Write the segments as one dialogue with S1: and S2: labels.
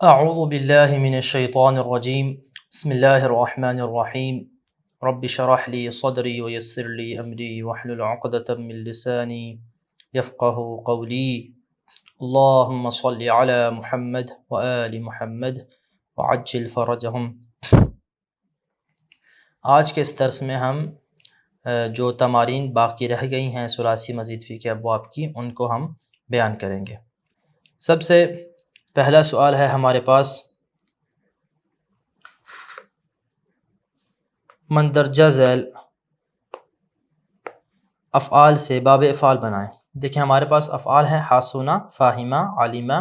S1: اعوذ باللہ من الشیطان الرجیم بسم اللہ الرحمن الرحیم رب شرح لی صدری ویسر لی امری واحلل عقدۃ من لسانی یفقهوا قولی اللہم صل علی محمد وآل محمد وعجل فرجہم۔ آج کے اس درس میں ہم جو تمارین باقی رہ گئی ہیں ثلاثی مزید فی کے ابواب کی، ان کو ہم بیان کریں گے۔ سب سے پہلا سوال ہے ہمارے پاس، مندرجہ ذیل افعال سے باب افعال بنائیں۔ دیکھیں ہمارے پاس افعال ہیں حاسنا، فاہمہ، علمہ،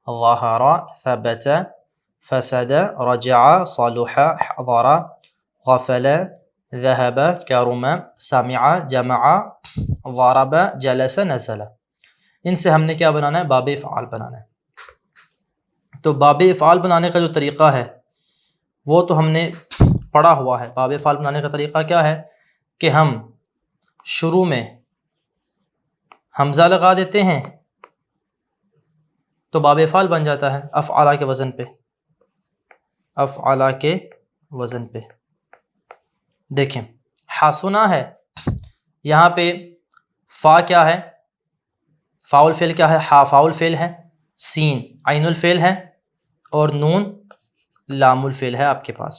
S1: ظہر، ثبت، فسد، رجع، صلح، حضر، غفل، ذهب، کرم، سمع، جمع، ضرب، جلس، نزل۔ ان سے ہم نے کیا بنانا ہے؟ باب افعال بنانا ہے۔ تو باب افعال بنانے کا جو طریقہ ہے وہ تو ہم نے پڑھا ہوا ہے۔ باب افعال بنانے کا طریقہ کیا ہے کہ ہم شروع میں حمزہ لگا دیتے ہیں تو باب افعال بن جاتا ہے، افعالہ کے وزن پہ، افعالہ کے وزن پہ۔ دیکھیں حاسنا ہے، یہاں پہ فا کیا ہے؟ فاؤل فعل کیا ہے؟ ہا فاؤل فعل ہے، سین عین الفعل ہے، اور نون لام الفعل ہے آپ کے پاس۔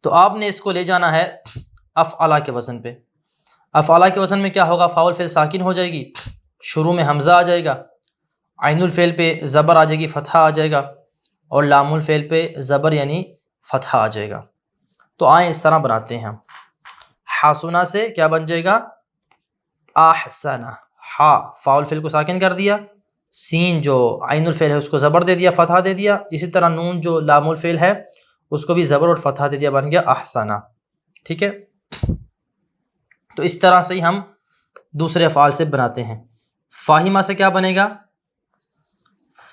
S1: تو آپ نے اس کو لے جانا ہے افعالہ کے وزن پہ۔ افعالہ کے وزن میں کیا ہوگا؟ فاؤل فعل ساکن ہو جائے گی، شروع میں حمزہ آ جائے گا، عین الفعل پہ زبر آ جائے گی، فتحہ آ جائے گا، اور لام الفعل پہ زبر یعنی فتحہ آ جائے گا۔ تو آئیں اس طرح بناتے ہیں ہم۔ حاسنا سے کیا بن جائے گا؟ احسنا، ہا فاؤل فعل کو ساکن کر دیا، سین جو عین الفعل ہے اس کو زبر دے دیا، فتحہ دے دیا، اسی طرح نون جو لام الفعل ہے اس کو بھی زبر اور فتحہ دے دیا، بن گیا احسنا۔ ٹھیک ہے، تو اس طرح سے ہی ہم دوسرے افعال سے بناتے ہیں۔ فاہمہ سے کیا بنے گا؟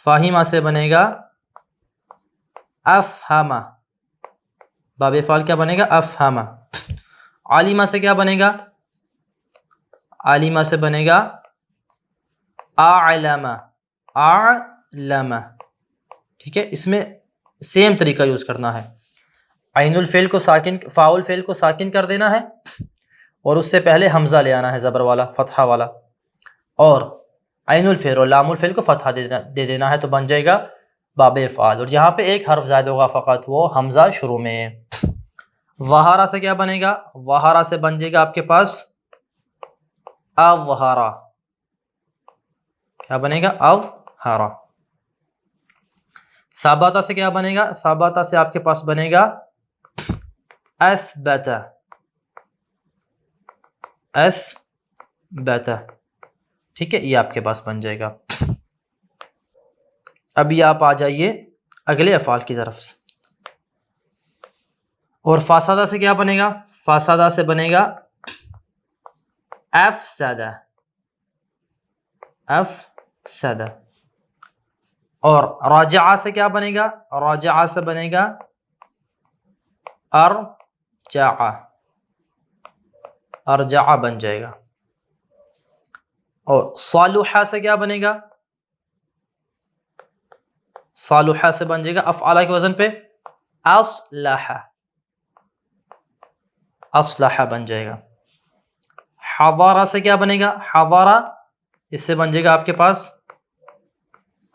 S1: فاہمہ سے بنے گا افہمہ، باب افعال کیا بنے گا؟ افہمہ۔ عالمہ سے کیا بنے گا؟ عالمہ سے بنے گا اعلمہ، اعلمہ۔ ٹھیک ہے، اس میں سیم طریقہ یوز کرنا ہے، عین الفعل کو ساکن، فاؤل فعل کو ساکن کر دینا ہے، اور اس سے پہلے حمزہ لے آنا ہے زبر والا، فتحہ والا، اور عین الفعل اور لام الفعل کو فتحہ دے دینا ہے، تو بن جائے گا باب افعال۔ اور یہاں پہ ایک حرف زائد ہوگا فقط، وہ حمزہ شروع میں۔ ظہرہ سے کیا بنے گا؟ ظہرہ سے بن جائے گا آپ کے پاس اظہرہ، کیا بنے گا؟ اظہرہ۔ ثبتہ سے کیا بنے گا؟ ثبتہ سے آپ کے پاس بنے گا اثبت، اثبت۔ ٹھیک ہے، یہ آپ کے پاس بن جائے گا۔ ابھی آپ آ جائیے اگلے افعال کی طرف سے۔ اور فاسدہ سے کیا بنے گا؟ فاسدہ سے بنے گا افسدہ، افسدہ۔ اور راجعہ سے کیا بنے گا؟ راجعہ سے بنے گا ارجعہ، ارجعہ بن جائے گا۔ اور صالحہ سے کیا بنے گا؟ صالحہ سے بن جائے گا افعالہ کے وزن پہ اصلحہ، اصلحہ بن جائے گا۔ حضرہ سے کیا بنے گا؟ حضرہ، اس سے بن جائے گا آپ کے پاس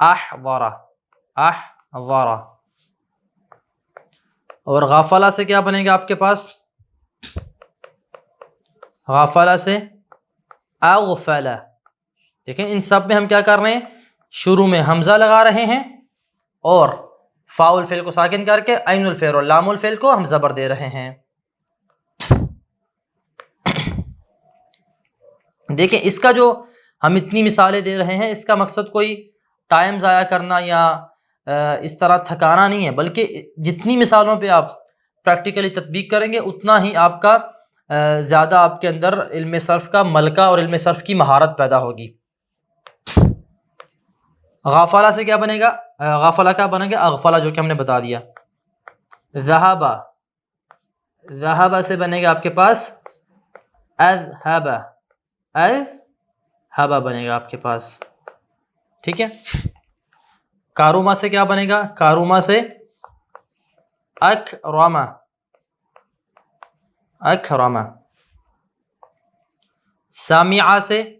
S1: احضرہ، احضرہ۔ اور غفلہ سے کیا بنے گا آپ کے پاس؟ غفلہ سے اغفلہ۔ دیکھیں ان سب میں ہم کیا کر رہے ہیں؟ شروع میں حمزہ لگا رہے ہیں، اور فاؤل فعل کو ساکن کر کے عین الفعل اور لام الفعل کو ہم زبر دے رہے ہیں۔ دیکھیں اس کا جو ہم اتنی مثالیں دے رہے ہیں، اس کا مقصد کوئی ٹائم ضائع کرنا یا اس طرح تھکانا نہیں ہے، بلکہ جتنی مثالوں پہ آپ پریکٹیکلی تطبیق کریں گے اتنا ہی آپ کا زیادہ آپ کے اندر علم صرف کا ملکہ اور علم صرف کی مہارت پیدا ہوگی۔ غافلہ سے کیا بنے گا؟ غافلہ کا بنے گا اغفلہ، جو کہ ہم نے بتا دیا۔ ذہبہ، ذہبہ سے بنے گا آپ کے پاس اذہبہ، اذہبہ بنے گا آپ کے پاس۔ ٹھیک ہے، کاروما سے کیا بنے گا؟ کاروما سے اکرما، اکرما۔ سامعہ سے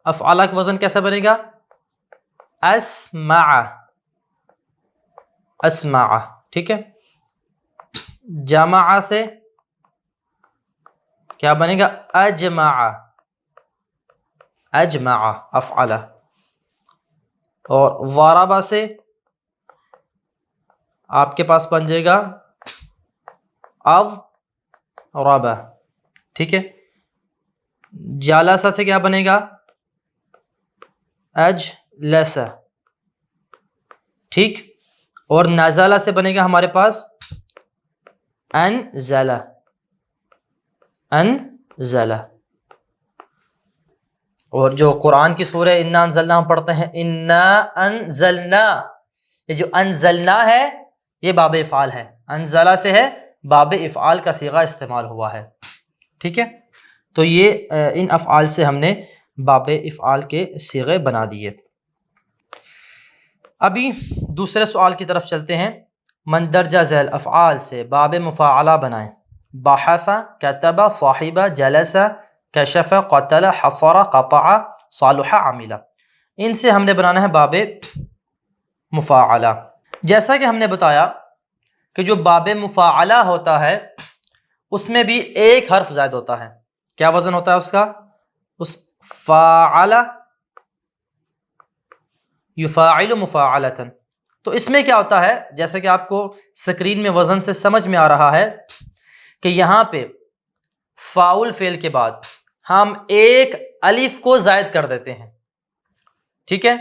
S1: افعالہ کا وزن کیسا بنے گا؟ اسمع، اسمع، ٹھیک ہے۔ جمع سے کیا بنے گا؟ اجمع، اجمع افعلہ۔ اور ضرب سے آپ کے پاس بن جائے گا اضرب، ٹھیک ہے۔ جالسہ سے کیا بنے گا؟ اجلس، ٹھیک۔ اور نزلہ سے بنے گا ہمارے پاس انزل، انزل۔ اور جو قرآن کی سورہ انا انزلنا ہم پڑھتے ہیں، انا انزلنا، یہ جو انزلنا ہے یہ باب افعال ہے، انزلہ سے ہے، باب افعال کا صیغہ استعمال ہوا ہے، ٹھیک ہے۔ تو یہ ان افعال سے ہم نے باب افعال کے صیغے بنا دیے۔ ابھی دوسرے سوال کی طرف چلتے ہیں۔ مندرجہ ذیل افعال سے باب مفاعلہ بنائیں۔ بحث، کتب، صاحب، جلس، کشف، قتل، حصر، قطع، صالح، عمل۔ ان سے ہم نے بنانا ہے باب مفاعلہ۔ جیسا کہ ہم نے بتایا کہ جو باب مفاعلہ ہوتا ہے اس میں بھی ایک حرف زائد ہوتا ہے۔ کیا وزن ہوتا ہے اس کا؟ اس فاعل یفاعل مفاعلۃ۔ تو اس میں کیا ہوتا ہے، جیسا کہ آپ کو سکرین میں وزن سے سمجھ میں آ رہا ہے کہ یہاں پہ فاعل فعل کے بعد ہم ایک الف کو زائد کر دیتے ہیں، ٹھیک ہے۔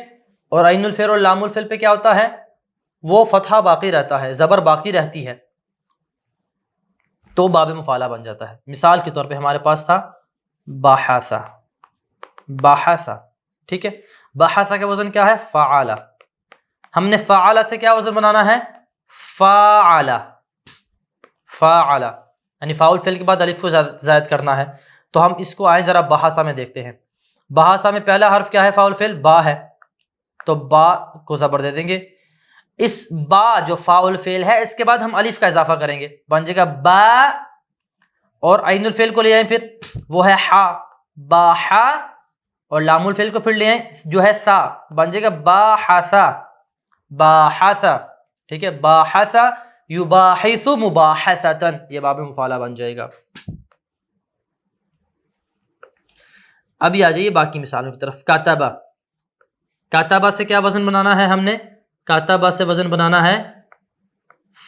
S1: اور عین الفعل اور لام الفعل پہ کیا ہوتا ہے؟ وہ فتحہ باقی رہتا ہے، زبر باقی رہتی ہے، تو باب مفاعلہ بن جاتا ہے۔ مثال کے طور پہ ہمارے پاس تھا بحث، بحث، ٹھیک ہے۔ بحث کا وزن کیا ہے؟ فعل۔ ہم نے فعل سے کیا وزن بنانا ہے؟ فاعل، فاعل، یعنی فاعل فعل کے بعد الف کو زائد کرنا ہے۔ تو ہم اس کو آئیں ذرا بحثہ میں دیکھتے ہیں۔ بحثہ میں پہلا حرف کیا ہے؟ فاعل فعل با ہے، تو با کو زبر دے دیں گے۔ اس با جو فاعل فعل ہے اس کے بعد ہم الف کا اضافہ کریں گے، بن جائے گا با، اور عین الفعل کو لے آئیں پھر، وہ ہے حا، باحا، اور لام الفعل کو پھر لے آئیں جو ہے سا، بن جائے گا باحثا، باحثا، ٹھیک ہے۔ باحث یباحث مباحثۃ، یہ باب مفاعلہ بن جائے گا۔ ابھی آ جائیے باقی مثالوں کی طرف۔ کاتبہ، کاتبہ سے کیا وزن بنانا ہے ہم نے؟ کاتبہ سے وزن بنانا ہے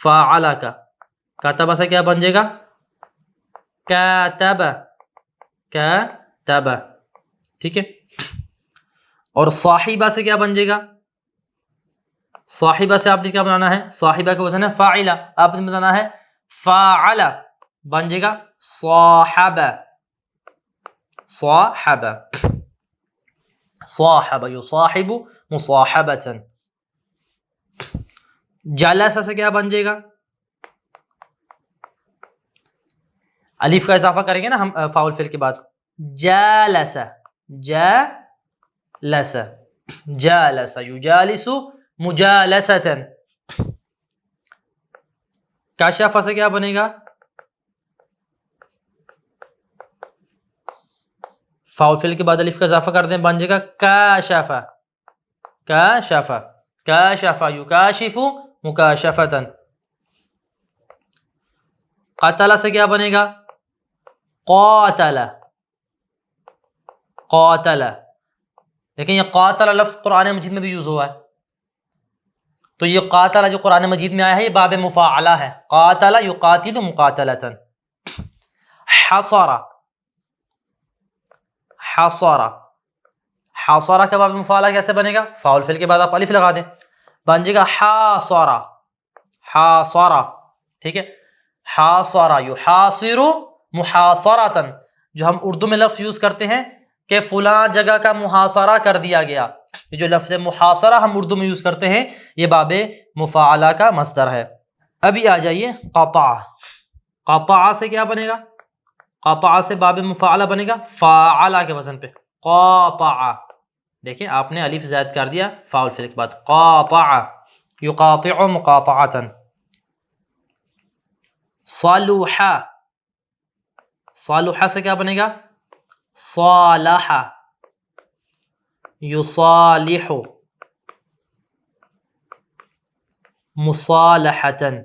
S1: فاعلہ کا۔ کاتبہ سے کیا بن جائے گا؟ کاتبہ، کاتبہ، ٹھیک ہے۔ اور صاحبہ سے کیا بن جائے گا؟ صاحبہ سے آپ نے کیا بنانا ہے؟ صاحبہ کا وزن ہے فاعلہ، آپ نے بنانا ہے فاعلہ، بن جائے گا صاحبہ، صاحبہ، صاحب یصاحب مصاحبۃ۔ جلسہ سے کیا بن جائے گا؟ الف کا اضافہ کریں گے نا ہم فاعل فعل کے بعد، جالس، جالس، جالس یجالس مجالسۃ۔ کاشفہ سے کیا بنے گا؟ فاعل فعل کے بعد الف کا اضافہ کر دیں، بن جائے گا کاشفہ، کاشفہ، کاشفہ یکاشف مکاشفۃ۔ قتل سے کیا بنے گا؟ قاتل، قاتل۔ لیکن یہ قاتل لفظ قرآن مجید میں بھی یوز ہوا ہے، تو یہ قاتل جو قرآن مجید میں آیا ہے یہ باب مفاعلہ ہے، قاتل یقاتل مقاتلۃ۔ حصر، حصر، حصر کا باب مفاعلہ کیسے بنے گا؟ فاعل فعل کے بعد آپ الف لگا دیں، بن جائے گا حاصر، حاصر، ٹھیک ہے۔ حاصر یحاصر محاصرۃ، جو ہم اردو میں لفظ یوز کرتے ہیں کہ فلاں جگہ کا محاصرہ کر دیا گیا، یہ جو لفظ محاصرہ ہم اردو میں یوز کرتے ہیں یہ باب مفاعلہ کا مصدر ہے۔ ابھی آ جائیے قطع، قطع سے کیا بنے گا؟ قطع سے باب مفاعلہ بنے گا فاعلہ کے وزن پہ، قاطع، دیکھیں آپ نے الف زائد کر دیا فاء الفعل کے بعد، قاطع یقاطع مقاطعۃ، صلح، صالح سے کیا بنے گا؟ صالح، یصالح، مصالحتاً،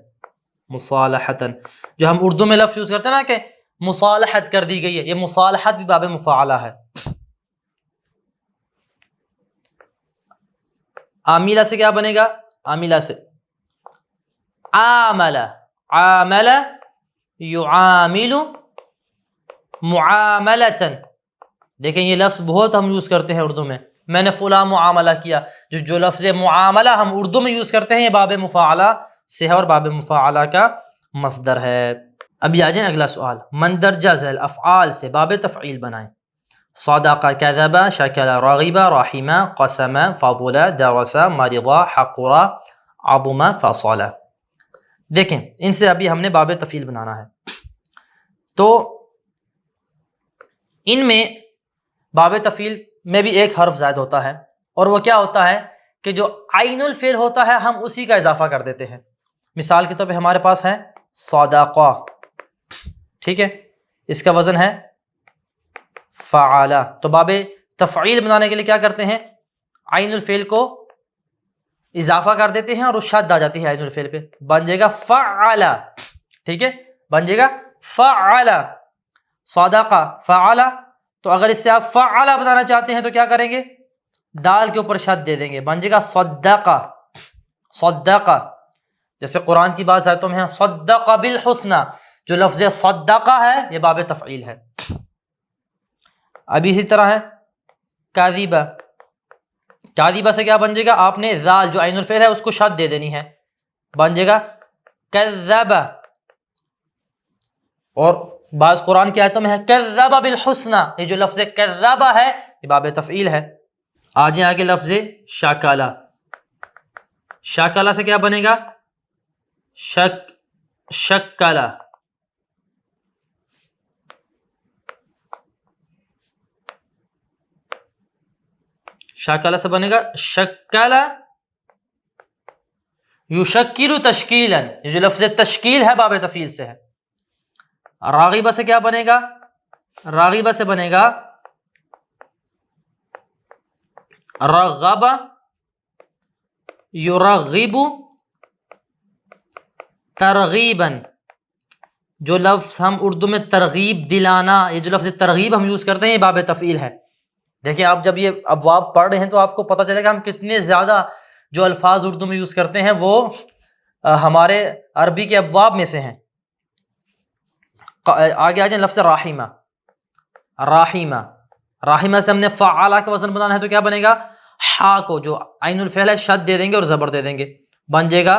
S1: مصالحتاً، جو ہم اردو میں لفظ یوز کرتے ہیں نا کہ مصالحت کر دی گئی ہے، یہ مصالحت بھی باب مفاعلہ ہے۔ عاملہ سے کیا بنے گا؟ عاملہ سے عامل، عامل یعامل معاملتاً، دیکھیں یہ لفظ بہت ہم یوز کرتے ہیں اردو میں نے فلاں معاملہ کیا، جو لفظ معاملہ ہم اردو میں یوز کرتے ہیں یہ باب مفاعلہ سے ہے اور باب مفاعلہ کا مصدر ہے۔ ابھی آ جائیں اگلا سوال، مندرجہ ذیل افعال سے باب تفعیل بنائیں۔ صدق، کذب، شکر، رغب، رحم، قسم، فضل، درس، مرض، حقر، عظم، فصل۔ دیکھیں ان سے ابھی ہم نے باب تفعیل بنانا ہے، تو ان میں باب تفعیل میں بھی ایک حرف زائد ہوتا ہے، اور وہ کیا ہوتا ہے کہ جو عین الفعل ہوتا ہے ہم اسی کا اضافہ کر دیتے ہیں۔ مثال کے طور پہ ہمارے پاس ہے صدقہ، ٹھیک ہے، اس کا وزن ہے فعل، تو باب تفعیل بنانے کے لیے کیا کرتے ہیں؟ عین الفعل کو اضافہ کر دیتے ہیں اور اس شد آ جاتی ہے عین الفعل پہ، بن جائے گا فعل، ٹھیک ہے، بن جائے گا فعل، صدقہ فعل۔ تو اگر اس سے آپ فعل بنانا چاہتے ہیں تو کیا کریں گے؟ دال کے اوپر شد دے دیں گے، بن جائے گا صدقہ، صدقہ۔ جیسے قرآن کی بعض آیتوں میں ہے صدق بالحسنى، جو لفظ صدقہ ہے یہ باب تفعیل ہے۔ ابھی اسی طرح ہے کاذبہ، کاذبہ سے کیا بن جائے گا؟ آپ نے ذال جو عین الفعل ہے اس کو شد دے دینی ہے، بن جائے گا کذب۔ اور بعض قرآن کی آیتوں میں ہے کذب بالحسنى، یہ جو لفظ کذب ہے یہ باب تفعیل ہے۔ آ جائیں آگے لفظ شکل، شکل سے کیا بنے گا؟ شکل، شکل سے بنے گا شکل یشکل تشکیلا، یہ جو لفظ تشکیل ہے باب تفعیل سے ہے۔ راغبہ سے کیا بنے گا؟ راغبہ سے بنے گا رغب یرغب ترغیبا، جو لفظ ہم اردو میں ترغیب دلانا، یہ جو لفظ ترغیب ہم یوز کرتے ہیں یہ باب تفعیل ہے۔ دیکھیں آپ جب یہ ابواب پڑھ رہے ہیں تو آپ کو پتہ چلے گا ہم کتنے زیادہ جو الفاظ اردو میں یوز کرتے ہیں وہ ہمارے عربی کے ابواب میں سے ہیں۔ آگے آ جائیں لفظ راحمہ، راحمہ، راحمہ سے ہم نے فعالہ کا وزن بنانا ہے تو کیا بنے گا؟ ہا کو جو عین الفعل ہے شد دے دیں گے اور زبر دے دیں گے، بن جائے گا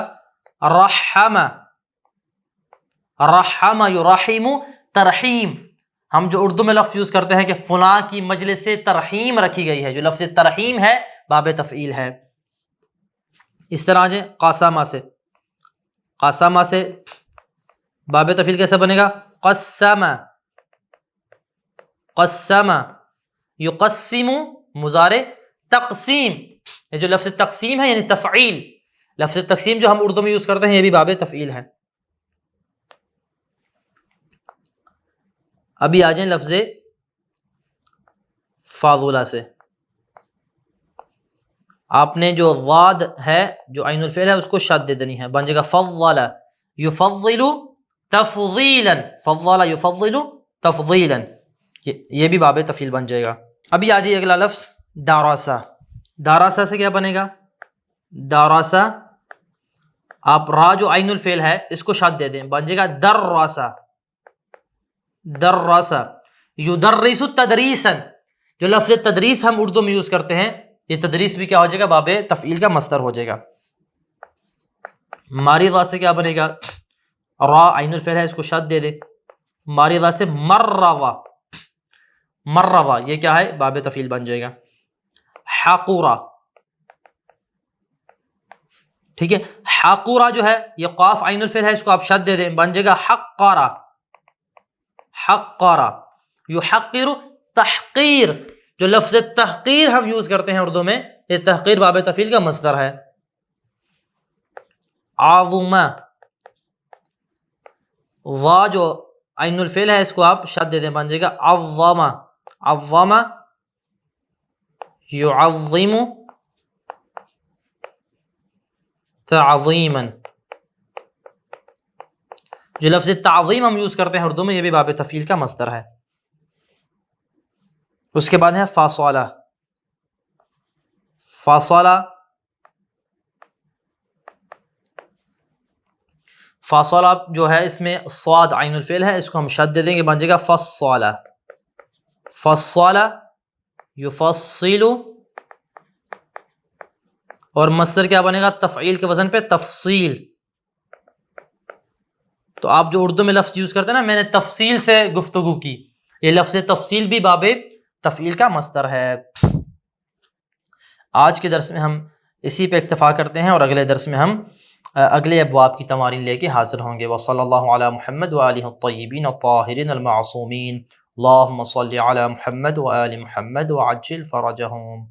S1: رحم، رحم یرحم ترحیم۔ ہم جو اردو میں لفظ یوز کرتے ہیں کہ فلاں کی مجلس سے ترحیم رکھی گئی ہے، جو لفظ ترحیم ہے باب تفعیل ہے۔ اس طرح جو قاسمہ سے، قاسمہ سے باب تفعیل کیسے بنے گا؟ قسم، قسم یقسم مضارع تقسیم، یہ جو لفظ تقسیم ہے یعنی تفعیل، لفظ تقسیم جو ہم اردو میں یوز کرتے ہیں یہ بھی باب تفعیل ہے۔ ابھی آ جائیں لفظ فاضلہ سے، آپ نے جو ضاد ہے جو عین الفعل ہے اس کو شد دے دینی ہے، بن جائے گا فضل یفضل تفضیلا، فضل یفضل تفضیلا، یہ بھی باب تفعیل بن جائے گا۔ ابھی آ جائیے اگلا لفظ داراسہ، داراسہ سے کیا بنے گا؟ داراسہ، آپ را جو عین الفعل ہے اس کو شد دے دیں، بن جائے گا دراسہ، دراسہ یدرس تدریسا، جو لفظ تدریس ہم اردو میں یوز کرتے ہیں یہ تدریس بھی کیا ہو جائے گا؟ باب تفعیل کا مصدر ہو جائے گا۔ مارضہ سے کیا بنے گا؟ را عین الفعل ہے اس کو شد دے دے، مارضہ سے مرضہ، مرضہ یہ کیا ہے؟ باب تفعیل بن جائے گا۔ حقورہ، ٹھیک ہے، حقورہ جو ہے یہ قاف عین الفعل ہے اس کو آپ شد دے دیں، بن جائے گا حقارہ، حقارہ یحقر تحقیر، جو لفظ تحقیر ہم یوز کرتے ہیں اردو میں، یہ تحقیر باب تفعیل کا مصدر ہے. عظم، وا جو عین الفعل ہے اس کو آپ شد دے دیں، بن جائے گا عظم. عظم یعظم تعظیما. جو لفظ تعظیم ہم یوز کرتے ہیں اردو میں، یہ بھی باب تفعیل کا مصدر ہے. اس کے بعد ہے فاصلہ. فاصلہ، فاصلہ جو ہے اس میں صاد عین الفعل ہے، اس کو ہم شد دے دیں گے، بن جائے گا فصلہ. فصلہ یفصل، اور مصدر کیا بنے گا؟ تفعیل کے وزن پہ تفصیل. تو آپ جو اردو میں لفظ یوز کرتے ہیں نا، میں نے تفصیل سے گفتگو کی، یہ لفظ تفصیل بھی باب تفعیل کا مصدر ہے. آج کے درس میں ہم اسی پہ اکتفا کرتے ہیں، اور اگلے درس میں ہم اگلے ابواب کی تمارین لے کے حاضر ہوں گے. وصلی اللہ علی محمد وآلہ الطیبین الطاہرین المعصومین. اللہم صلی علی محمد وآل محمد وعجل فرجہم.